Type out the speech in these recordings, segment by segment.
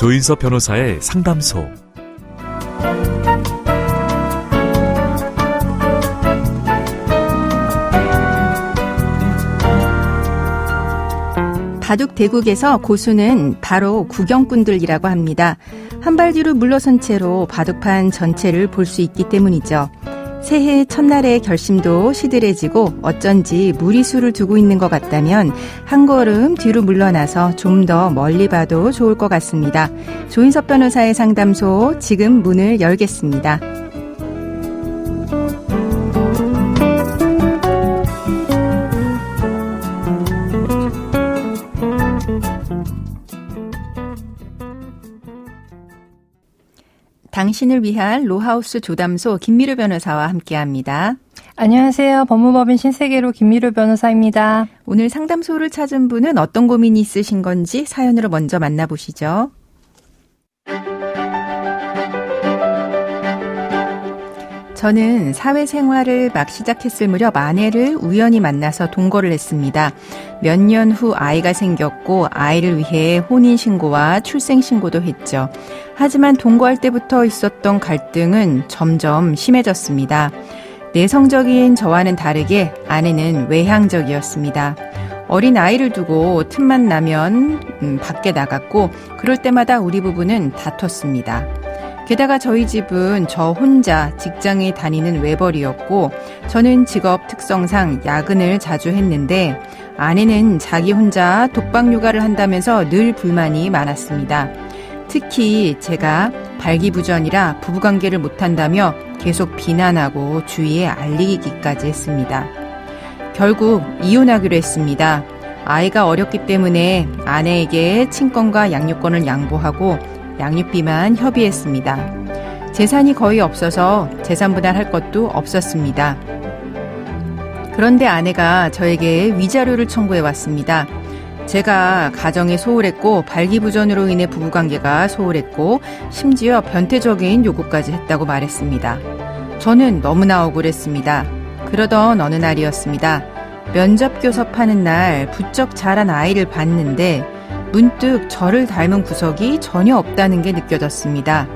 조인섭 변호사의 상담소. 바둑 대국에서 고수는 바로 구경꾼들이라고 합니다. 한 발 뒤로 물러선 채로 바둑판 전체를 볼 수 있기 때문이죠. 새해 첫날의 결심도 시들해지고 어쩐지 무리수를 두고 있는 것 같다면 한 걸음 뒤로 물러나서 좀 더 멀리 봐도 좋을 것 같습니다. 조인섭 변호사의 상담소 지금 문을 열겠습니다. 당신을 위한 로하우스 조담소 김미루 변호사와 함께합니다. 안녕하세요. 법무법인 신세계로 김미루 변호사입니다. 오늘 상담소를 찾은 분은 어떤 고민이 있으신 건지 사연으로 먼저 만나보시죠. 저는 사회생활을 막 시작했을 무렵 아내를 우연히 만나서 동거를 했습니다. 몇 년 후 아이가 생겼고 아이를 위해 혼인신고와 출생신고도 했죠. 하지만 동거할 때부터 있었던 갈등은 점점 심해졌습니다. 내성적인 저와는 다르게 아내는 외향적이었습니다. 어린 아이를 두고 틈만 나면 밖에 나갔고 그럴 때마다 우리 부부는 다퉜습니다. 게다가 저희 집은 저 혼자 직장에 다니는 외벌이였고 저는 직업 특성상 야근을 자주 했는데 아내는 자기 혼자 독박 육아를 한다면서 늘 불만이 많았습니다. 특히 제가 발기부전이라 부부관계를 못한다며 계속 비난하고 주위에 알리기까지 했습니다. 결국 이혼하기로 했습니다. 아이가 어렸기 때문에 아내에게 친권과 양육권을 양보하고 양육비만 협의했습니다. 재산이 거의 없어서 재산 분할할 것도 없었습니다. 그런데 아내가 저에게 위자료를 청구해 왔습니다. 제가 가정에 소홀했고 발기부전으로 인해 부부관계가 소홀했고 심지어 변태적인 요구까지 했다고 말했습니다. 저는 너무나 억울했습니다. 그러던 어느 날이었습니다. 면접 교섭하는 날 부쩍 자란 아이를 봤는데 문득 저를 닮은 구석이 전혀 없다는 게 느껴졌습니다.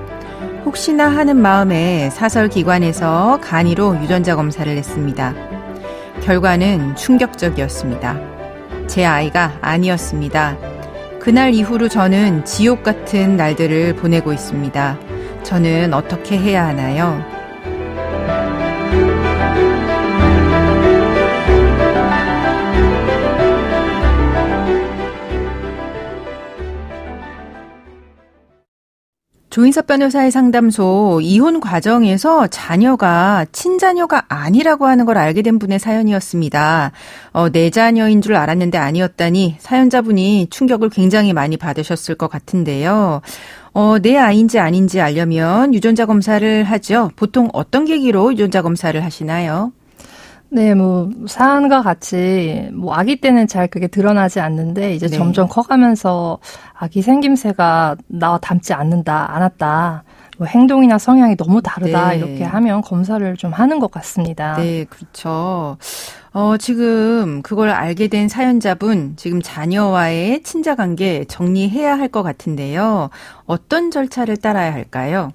혹시나 하는 마음에 사설기관에서 간이로 유전자 검사를 했습니다. 결과는 충격적이었습니다. 제 아이가 아니었습니다. 그날 이후로 저는 지옥 같은 날들을 보내고 있습니다. 저는 어떻게 해야 하나요? 조인섭 변호사의 상담소, 이혼 과정에서 자녀가 친자녀가 아니라고 하는 걸 알게 된 분의 사연이었습니다. 내자녀인 줄 알았는데 아니었다니 사연자분이 충격을 굉장히 많이 받으셨을 것 같은데요. 내 아이인지 아닌지 알려면 유전자 검사를 하죠. 보통 어떤 계기로 유전자 검사를 하시나요? 네, 사안과 같이, 아기 때는 잘 그게 드러나지 않는데, 이제 점점 커가면서 아기 생김새가 나와 닮지 않았다. 행동이나 성향이 너무 다르다. 네. 이렇게 하면 검사를 좀 하는 것 같습니다. 네, 그렇죠. 지금 그걸 알게 된 사연자분, 지금 자녀와의 친자 관계 정리해야 할 것 같은데요. 어떤 절차를 따라야 할까요?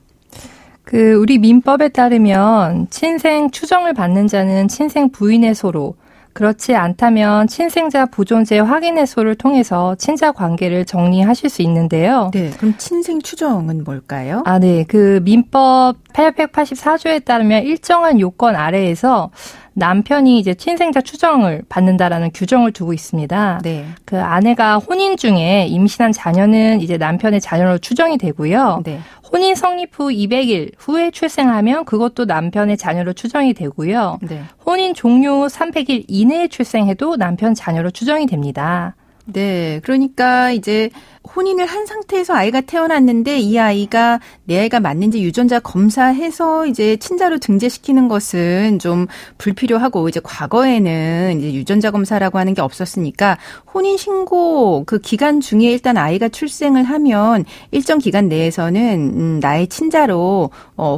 우리 민법에 따르면 친생 추정을 받는 자는 친생 부인의 소로, 그렇지 않다면 친생자 보존제 확인의 소를 통해서 친자 관계를 정리하실 수 있는데요. 네, 그럼 친생 추정은 뭘까요? 네. 민법 884조에 따르면 일정한 요건 아래에서 남편이 이제 친생자 추정을 받는다라는 규정을 두고 있습니다. 네. 아내가 혼인 중에 임신한 자녀는 이제 남편의 자녀로 추정이 되고요. 네. 혼인 성립 후 200일 후에 출생하면 그것도 남편의 자녀로 추정이 되고요. 네. 혼인 종료 후 300일 이내에 출생해도 남편 자녀로 추정이 됩니다. 네, 그러니까 이제 혼인을 한 상태에서 아이가 태어났는데 이 아이가 내 아이가 맞는지 유전자 검사해서 이제 친자로 등재시키는 것은 좀 불필요하고 이제 과거에는 이제 유전자 검사라고 하는 게 없었으니까 혼인 신고 그 기간 중에 일단 아이가 출생을 하면 일정 기간 내에서는 나의 친자로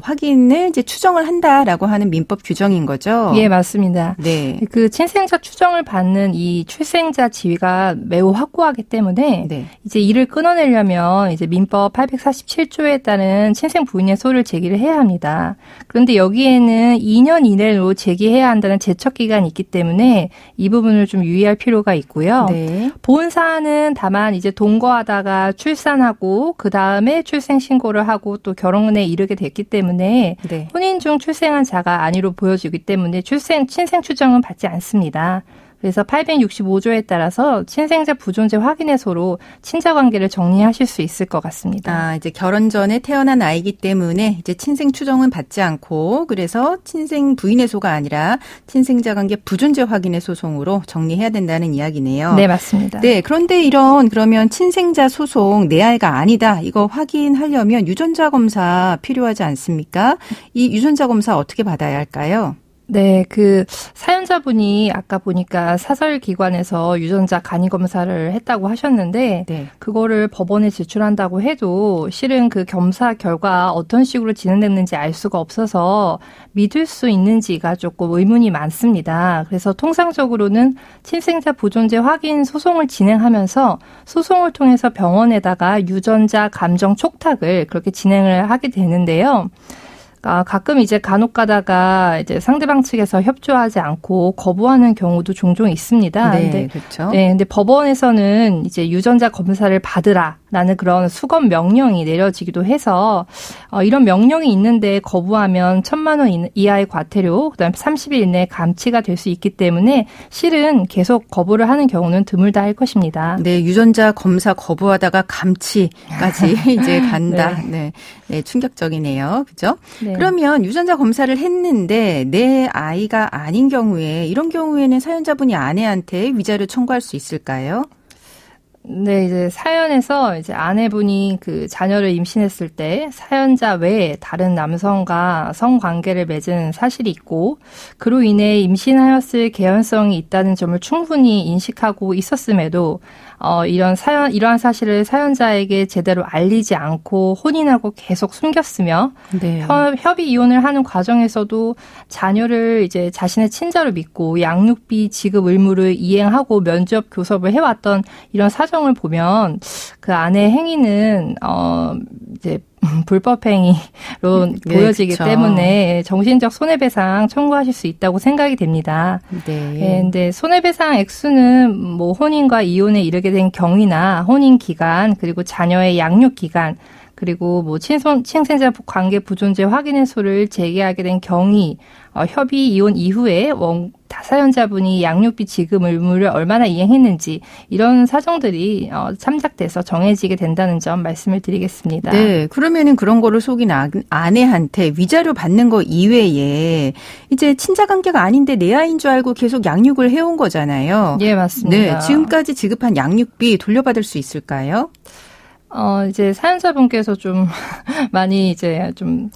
확인을 이제 추정을 한다라고 하는 민법 규정인 거죠. 예, 맞습니다. 네. 친생자 추정을 받는 이 출생자 지위가 매우 확고하기 때문에 네. 이제 이를 이를 끊어내려면 이제 민법 847조에 따른 친생 부인의 소를 제기를 해야 합니다. 그런데 여기에는 2년 이내로 제기해야 한다는 제척 기간이 있기 때문에 이 부분을 좀 유의할 필요가 있고요. 네. 본 사안은 다만 이제 동거하다가 출산하고 그 다음에 출생 신고를 하고 또 결혼에 이르게 됐기 때문에 네. 혼인 중 출생한 자가 아니로 보여지기 때문에 친생 추정은 받지 않습니다. 그래서 865조에 따라서 친생자 부존재 확인해서로 친자 관계를 정리하실 수 있을 것 같습니다. 아, 이제 결혼 전에 태어난 아이기 때문에 이제 친생 추정은 받지 않고 그래서 친생 부인의 소가 아니라 친생자 관계 부존재 확인의 소송으로 정리해야 된다는 이야기네요. 네, 맞습니다. 네, 그런데 그러면 친생자 소송 내 아이가 아니다 이거 확인하려면 유전자 검사 필요하지 않습니까? 이 유전자 검사 어떻게 받아야 할까요? 네, 그 사연자분이 아까 보니까 사설기관에서 유전자 간이 검사를 했다고 하셨는데 네. 그거를 법원에 제출한다고 해도 실은 그 검사 결과 어떤 식으로 진행됐는지 알 수가 없어서 믿을 수 있는지가 조금 의문이 많습니다. 그래서 통상적으로는 친생자 부존재 확인 소송을 진행하면서 소송을 통해서 병원에다가 유전자 감정 촉탁을 그렇게 진행을 하게 되는데요. 가끔 이제 간혹 가다가 이제 상대방 측에서 협조하지 않고 거부하는 경우도 종종 있습니다. 네, 근데, 그렇죠. 네, 근데 법원에서는 이제 유전자 검사를 받으라라는 그런 수검 명령이 내려지기도 해서 이런 명령이 있는데 거부하면 1,000만 원 이하의 과태료, 그다음에 30일 이내 감치가 될 수 있기 때문에 실은 계속 거부를 하는 경우는 드물다 할 것입니다. 네, 유전자 검사 거부하다가 감치까지 이제 간다. 네. 네, 충격적이네요. 그죠? 네. 그러면 유전자 검사를 했는데 내 아이가 아닌 경우에 이런 경우에는 사연자분이 아내한테 위자료 청구할 수 있을까요? 네, 이제 사연에서 이제 아내분이 그 자녀를 임신했을 때 사연자 외에 다른 남성과 성관계를 맺은 사실이 있고 그로 인해 임신하였을 개연성이 있다는 점을 충분히 인식하고 있었음에도 이러한 사실을 사연자에게 제대로 알리지 않고 혼인하고 계속 숨겼으며 네. 협의 이혼을 하는 과정에서도 자녀를 이제 자신의 친자로 믿고 양육비 지급 의무를 이행하고 면접 교섭을 해왔던 이런 사정을 보면 그 아내의 행위는 이제 불법 행위로 네, 보여지기 그쵸. 때문에 정신적 손해배상 청구하실 수 있다고 생각이 됩니다. 네. 네, 근데 손해배상 액수는 뭐 혼인과 이혼에 이르게 된 경위나 혼인 기간 그리고 자녀의 양육 기간 그리고 뭐 친생자 관계 부존재 확인의 소를 제기하게 된 경위, 협의 이혼 이후에 사연자분이 양육비 지급 의무를 얼마나 이행했는지 이런 사정들이 참작돼서 정해지게 된다는 점 말씀을 드리겠습니다. 네, 그러면은 그런 거를 속인 아내한테 위자료 받는 거 이외에 이제 친자 관계가 아닌데 내 아이인 줄 알고 계속 양육을 해온 거잖아요. 예, 맞습니다. 네, 지금까지 지급한 양육비 돌려받을 수 있을까요? 이제 사연자분께서 좀 많이 이제 좀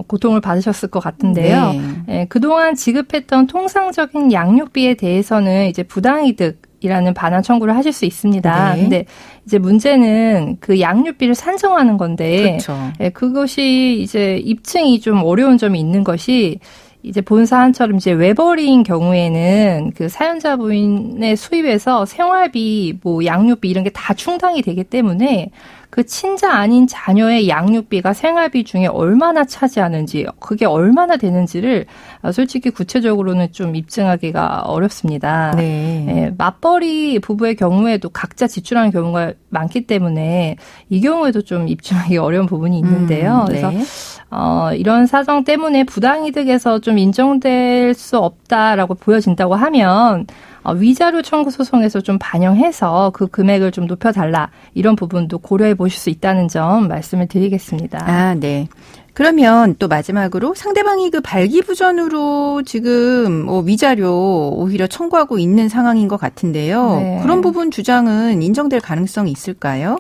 고통을 받으셨을 것 같은데요. 네. 그동안 지급했던 통상적인 양육비에 대해서는 이제 부당이득이라는 반환 청구를 하실 수 있습니다. 네. 근데 이제 문제는 그 양육비를 산정하는 건데 그렇죠. 그것이 이제 입증이 좀 어려운 점이 있는 것이 이제 본 사안처럼 이제 외벌이인 경우에는 그 사연자 부인의 수입에서 생활비, 뭐 양육비 이런 게 다 충당이 되기 때문에 그 친자 아닌 자녀의 양육비가 생활비 중에 얼마나 차지하는지, 그게 얼마나 되는지를 솔직히 구체적으로는 좀 입증하기가 어렵습니다. 네. 예, 맞벌이 부부의 경우에도 각자 지출하는 경우가 많기 때문에 이 경우에도 좀 입증하기 어려운 부분이 있는데요. 네. 그래서 이런 사정 때문에 부당이득에서 좀 인정될 수 없다라고 보여진다고 하면 위자료 청구 소송에서 좀 반영해서 그 금액을 좀 높여달라 이런 부분도 고려해 보실 수 있다는 점 말씀을 드리겠습니다. 아, 네. 그러면 또 마지막으로 상대방이 그 발기부전으로 지금 위자료 오히려 청구하고 있는 상황인 것 같은데요. 네. 그런 부분 주장은 인정될 가능성이 있을까요?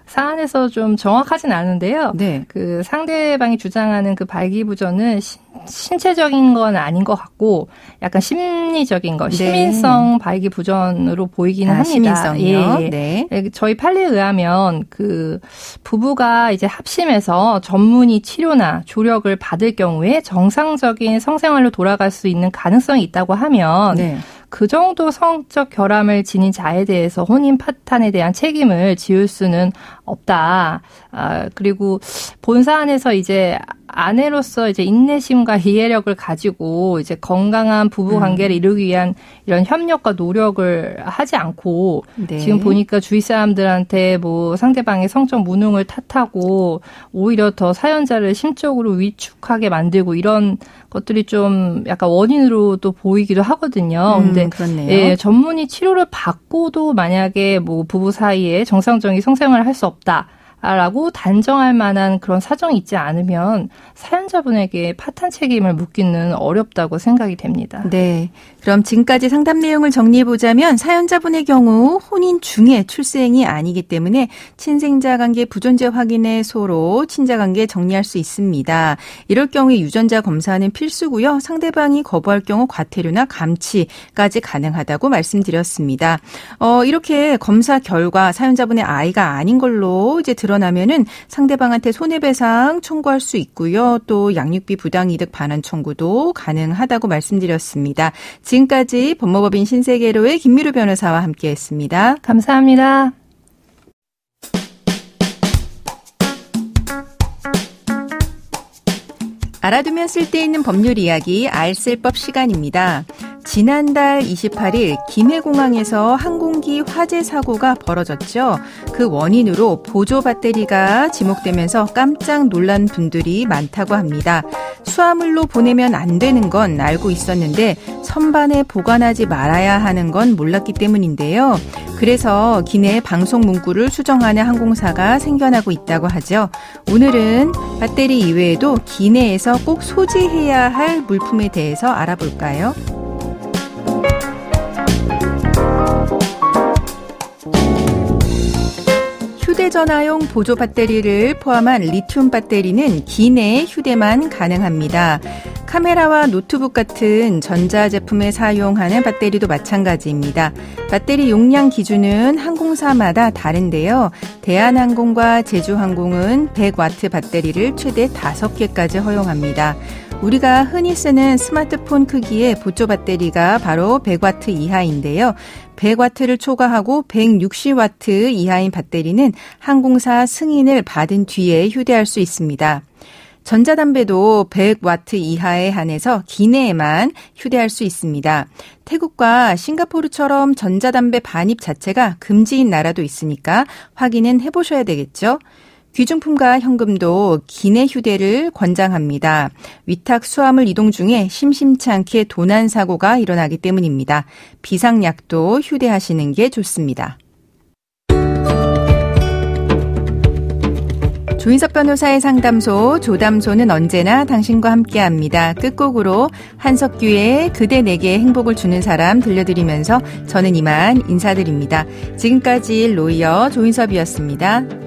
사안에서 좀 정확하진 않은데요. 네. 그 상대방이 주장하는 그 발기부전은 신체적인 건 아닌 것 같고 약간 심리적인 거, 네. 시민성 발기부전으로 보이기는 합니다. 시민성이요? 예. 네. 저희 판례에 의하면 그 부부가 이제 합심해서 전문의 치료나 조력을 받을 경우에 정상적인 성생활로 돌아갈 수 있는 가능성이 있다고 하면 네. 그 정도 성적 결함을 지닌 자에 대해서 혼인 파탄에 대한 책임을 지울 수는 없다. 그리고 본 사안에서 이제 아내로서 이제 인내심과 이해력을 가지고 이제 건강한 부부 관계를 이루기 위한 이런 협력과 노력을 하지 않고 네. 지금 보니까 주위 사람들한테 뭐 상대방의 성적 무능을 탓하고 오히려 더 사연자를 심적으로 위축하게 만들고 이런 것들이 좀 약간 원인으로도 보이기도 하거든요. 근데 그렇네요. 예, 전문의 치료를 받고도 만약에 뭐 부부 사이에 정상적인 성생활을 할 수 없다. 라고 단정할 만한 그런 사정이 있지 않으면 사연자분에게 파탄 책임을 묻기는 어렵다고 생각이 됩니다. 네. 그럼 지금까지 상담 내용을 정리해보자면 사연자분의 경우 혼인 중에 출생이 아니기 때문에 친생자 관계 부존재 확인에 서로 친자 관계 정리할 수 있습니다. 이럴 경우에 유전자 검사는 필수고요. 상대방이 거부할 경우 과태료나 감치까지 가능하다고 말씀드렸습니다. 이렇게 검사 결과 사연자분의 아이가 아닌 걸로 이제 드러나면은 상대방한테 손해배상 청구할 수 있고요. 또 양육비 부당이득 반환 청구도 가능하다고 말씀드렸습니다. 지금까지 법무법인 신세계로의 김미루 변호사와 함께했습니다. 감사합니다. 알아두면 쓸데있는 법률 이야기 알쓸법 시간입니다. 지난달 28일 김해공항에서 항공기 화재 사고가 벌어졌죠. 그 원인으로 보조 배터리가 지목되면서 깜짝 놀란 분들이 많다고 합니다. 수화물로 보내면 안 되는 건 알고 있었는데 선반에 보관하지 말아야 하는 건 몰랐기 때문인데요. 그래서 기내에 방송 문구를 수정하는 항공사가 생겨나고 있다고 하죠. 오늘은 배터리 이외에도 기내에서 꼭 소지해야 할 물품에 대해서 알아볼까요? 휴대전화용 보조 배터리를 포함한 리튬 배터리는 기내에 휴대만 가능합니다. 카메라와 노트북 같은 전자제품에 사용하는 배터리도 마찬가지입니다. 배터리 용량 기준은 항공사마다 다른데요. 대한항공과 제주항공은 100W 배터리를 최대 5개까지 허용합니다. 우리가 흔히 쓰는 스마트폰 크기의 보조 배터리가 바로 100W 이하인데요. 100W를 초과하고 160W 이하인 배터리는 항공사 승인을 받은 뒤에 휴대할 수 있습니다. 전자담배도 100W 이하에 한해서 기내에만 휴대할 수 있습니다. 태국과 싱가포르처럼 전자담배 반입 자체가 금지인 나라도 있으니까 확인은 해보셔야 되겠죠. 귀중품과 현금도 기내 휴대를 권장합니다. 위탁 수화물 이동 중에 심심치 않게 도난 사고가 일어나기 때문입니다. 비상약도 휴대하시는 게 좋습니다. 조인석 변호사의 상담소, 조담소는 언제나 당신과 함께합니다. 끝곡으로 한석규의 그대 내게 행복을 주는 사람 들려드리면서 저는 이만 인사드립니다. 지금까지 로이어 조인섭이었습니다.